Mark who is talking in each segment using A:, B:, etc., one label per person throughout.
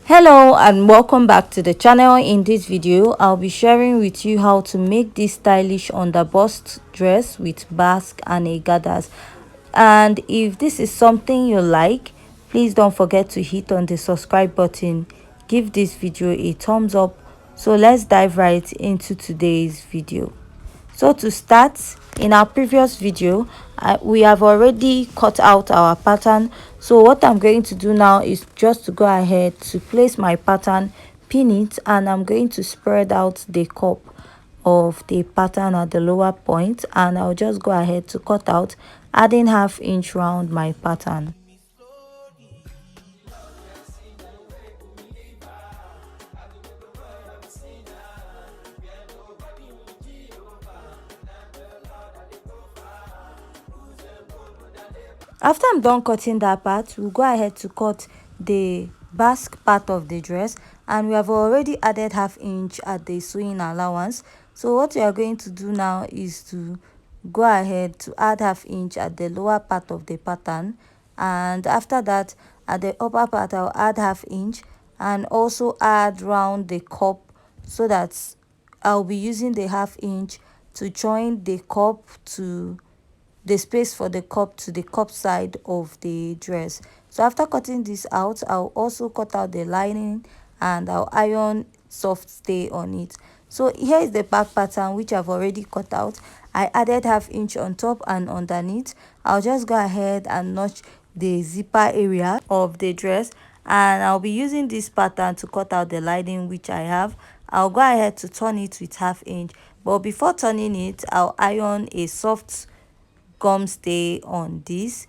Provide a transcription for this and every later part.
A: Hello and welcome back to the channel. In this video I'll be sharing with you how to make this stylish underbust dress with basque and a gathers. And if this is something you like, please don't forget to hit on the subscribe button, give this video a thumbs up. So let's dive right into today's video. So to start, in our previous video we have already cut out our pattern. So what I'm going to do now is just to go ahead to place my pattern, pin it, and I'm going to spread out the cup of the pattern at the lower point, and I'll just go ahead to cut out, adding ½ inch round my pattern. After I'm done cutting that part, we'll go ahead to cut the basque part of the dress, and we have already added ½ inch at the sewing allowance. So what we are going to do now is to go ahead to add ½ inch at the lower part of the pattern, and after that at the upper part I'll add ½ inch and also add round the cup, so that I'll be using the ½ inch to join the cup to the space for the cup to the cup side of the dress. So after cutting this out, I'll also cut out the lining and I'll iron soft stay on it. So here is the back pattern which I've already cut out. I added ½ inch on top and underneath. I'll just go ahead and notch the zipper area of the dress, and I'll be using this pattern to cut out the lining which I have. I'll go ahead to turn it with ½ inch, but before turning it I'll iron a soft gum stay on this,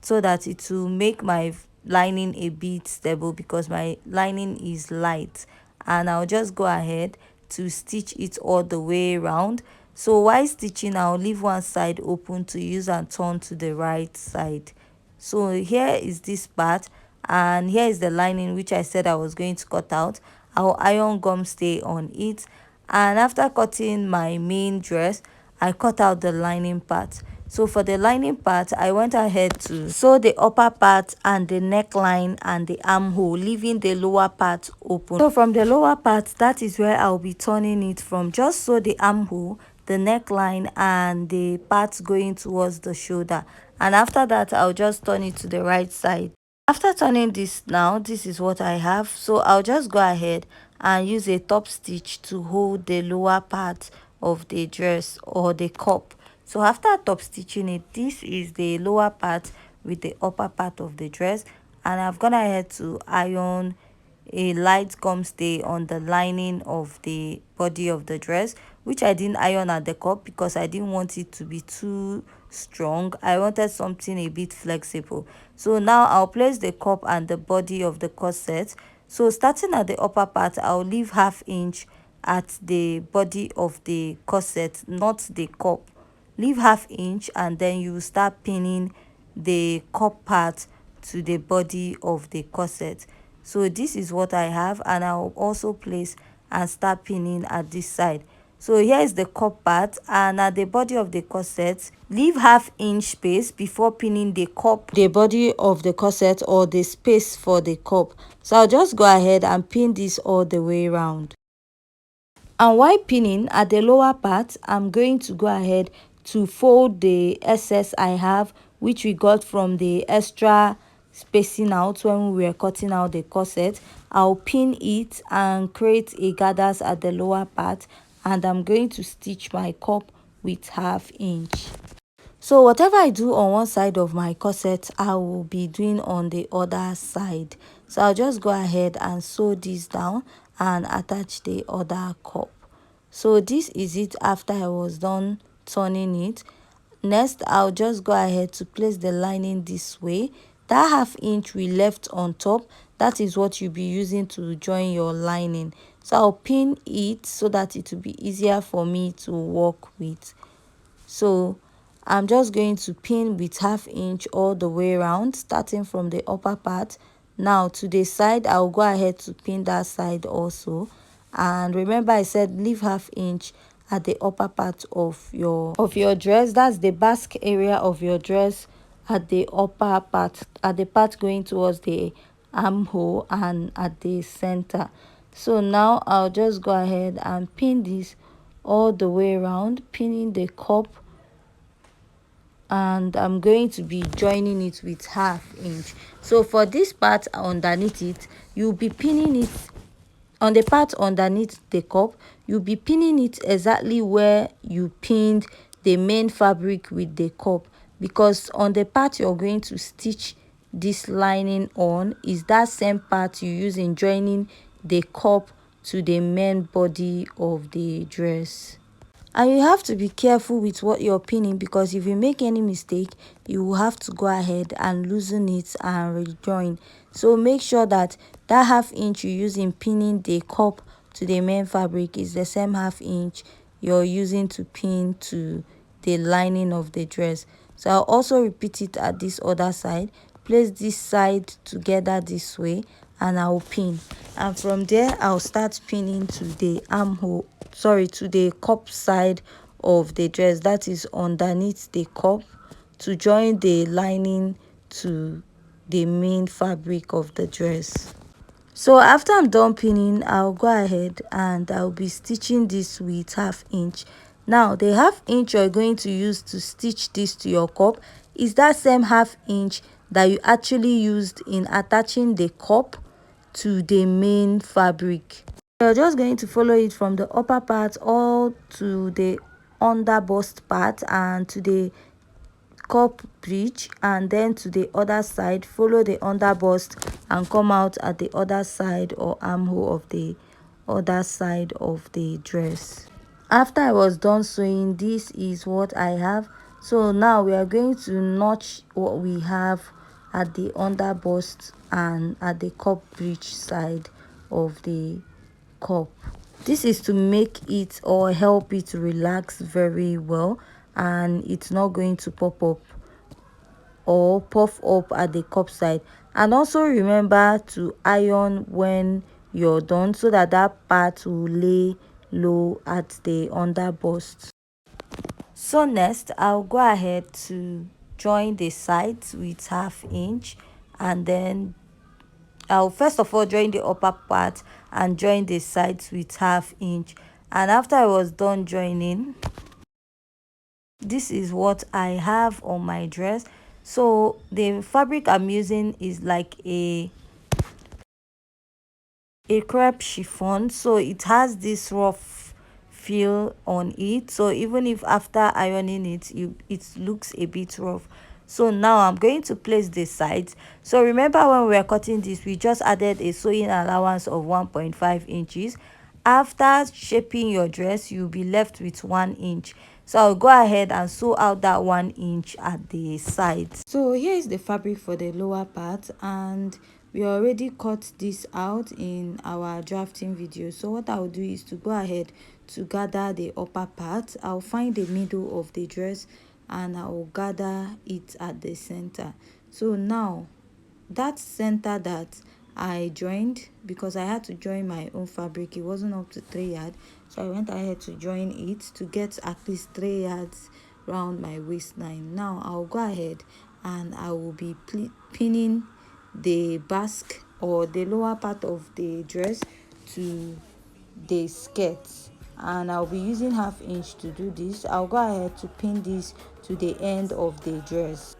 A: so that it will make my lining a bit stable because my lining is light. And I'll just go ahead to stitch it all the way around. So while stitching, I'll leave one side open to use and turn to the right side. So here is this part, and here is the lining which I said I was going to cut out. I'll iron gum stay on it, and after cutting my main dress I cut out the lining part. So for the lining part, I went ahead to sew the upper part and the neckline and the armhole, leaving the lower part open. So from the lower part, that is where I'll be turning it from. Just sew the armhole, the neckline, and the part going towards the shoulder. And after that, I'll just turn it to the right side. After turning this now, this is what I have. So I'll just go ahead and use a top stitch to hold the lower part of the dress or the cup. So after top stitching it, this is the lower part with the upper part of the dress, and I've gone ahead to iron a light gum stay on the lining of the body of the dress, which I didn't iron at the cup because I didn't want it to be too strong. I wanted something a bit flexible. So now I'll place the cup and the body of the corset. So starting at the upper part, I'll leave ½ inch at the body of the corset, not the cup. Leave ½ inch, and then you start pinning the cup part to the body of the corset. So this is what I have, and I'll also place and start pinning at this side. So here is the cup part, and at the body of the corset, leave ½ inch space before pinning the cup, the body of the corset, or the space for the cup. So I'll just go ahead and pin this all the way around. And while pinning at the lower part, I'm going to go ahead to fold the excess I have, which we got from the extra spacing out when we were cutting out the corset. I'll pin it and create a gathers at the lower part, and I'm going to stitch my cup with ½ inch. So whatever I do on one side of my corset, I will be doing on the other side. So I'll just go ahead and sew this down and attach the other cup. So this is it after I was done turning it. Next, I'll just go ahead to place the lining this way. That ½ inch we left on top, that is what you'll be using to join your lining. So I'll pin it so that it will be easier for me to work with. So I'm just going to pin with ½ inch all the way around, starting from the upper part. Now to the side, I'll go ahead to pin that side also. And remember, I said leave ½ inch at the upper part of your dress. That's the basque area of your dress, at the upper part, at the part going towards the armhole and at the center. So now I'll just go ahead and pin this all the way around, pinning the cup, and I'm going to be joining it with 1/2 inch. So for this part underneath it, you'll be pinning it on the part underneath the cup. You'll be pinning it exactly where you pinned the main fabric with the cup, because on the part you're going to stitch this lining on is that same part you use in joining the cup to the main body of the dress. And you have to be careful with what you're pinning, because if you make any mistake, you will have to go ahead and loosen it and rejoin. So make sure that that 1/2 inch you use in pinning the cup to the main fabric is the same 1/2 inch you're using to pin to the lining of the dress. So I'll also repeat it at this other side. Place this side together this way and I'll pin, and from there I'll start pinning to the armhole, to the cup side of the dress, that is underneath the cup, to join the lining to the main fabric of the dress. So after I'm done pinning, I'll go ahead and I'll be stitching this with 1/2 inch. Now the 1/2 inch you're going to use to stitch this to your cup is that same 1/2 inch that you actually used in attaching the cup to the main fabric. You're just going to follow it from the upper part all to the underbust part and to the cup bridge, and then to the other side. Follow the underbust and come out at the other side or armhole of the other side of the dress. After I was done sewing, this is what I have. So now we are going to notch what we have at the underbust and at the cup bridge side of the cup. This is to make it or help it relax very well, and it's not going to pop up or puff up at the cup side. And also remember to iron when you're done, so that that part will lay low at the underbust. So next I'll go ahead to join the sides with 1/2 inch, and then I'll first of all join the upper part and join the sides with 1/2 inch. And after I was done joining, this is what I have on my dress. So the fabric I'm using is like a crepe chiffon, so it has this rough feel on it. So even if after ironing it, it looks a bit rough. So now I'm going to place the sides. So remember, when we were cutting this, we just added a sewing allowance of 1.5 inches. After shaping your dress, you'll be left with 1 inch. So I'll go ahead and sew out that 1 inch at the sides. So here is the fabric for the lower part, and we already cut this out in our drafting video. So what I'll do is to go ahead to gather the upper part. I'll find the middle of the dress and I'll gather it at the center. So now that center that I joined, because I had to join my own fabric, it wasn't up to 3 yards, so I went ahead to join it to get at least 3 yards around my waistline. Now I'll go ahead and I will be pinning the basque or the lower part of the dress to the skirt, and I'll be using 1/2 inch to do this. I'll go ahead to pin this to the end of the dress.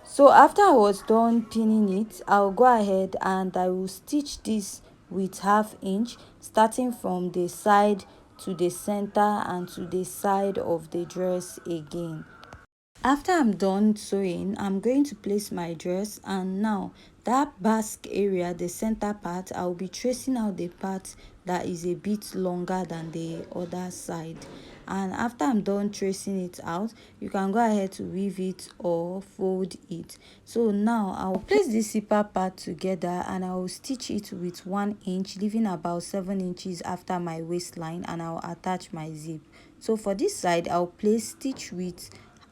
A: So after I was done pinning it, I'll go ahead and I will stitch this with 1/2 inch, starting from the side to the center and to the side of the dress again. After I'm done sewing, I'm going to place my dress, and now that basque area, the center part, I'll be tracing out the part that is a bit longer than the other side. And after I'm done tracing it out, you can go ahead to weave it or fold it. So now I'll place the zipper part together and I will stitch it with 1 inch, leaving about 7 inches after my waistline, and I'll attach my zip. So for this side, I'll place stitch with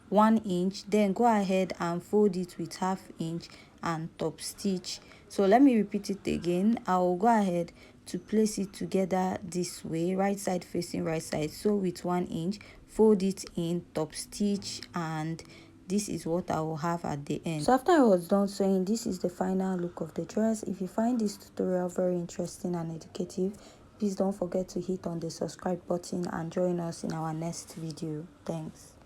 A: 1 inch, then go ahead and fold it with 1/2 inch and top stitch. So let me repeat it again. I'll go ahead to place it together this way, right side facing right side. So with 1 inch, fold it in, top stitch, and this is what I will have at the end. So after I was done sewing, this is the final look of the dress. If you find this tutorial very interesting and educative, please don't forget to hit on the subscribe button and join us in our next video. Thanks.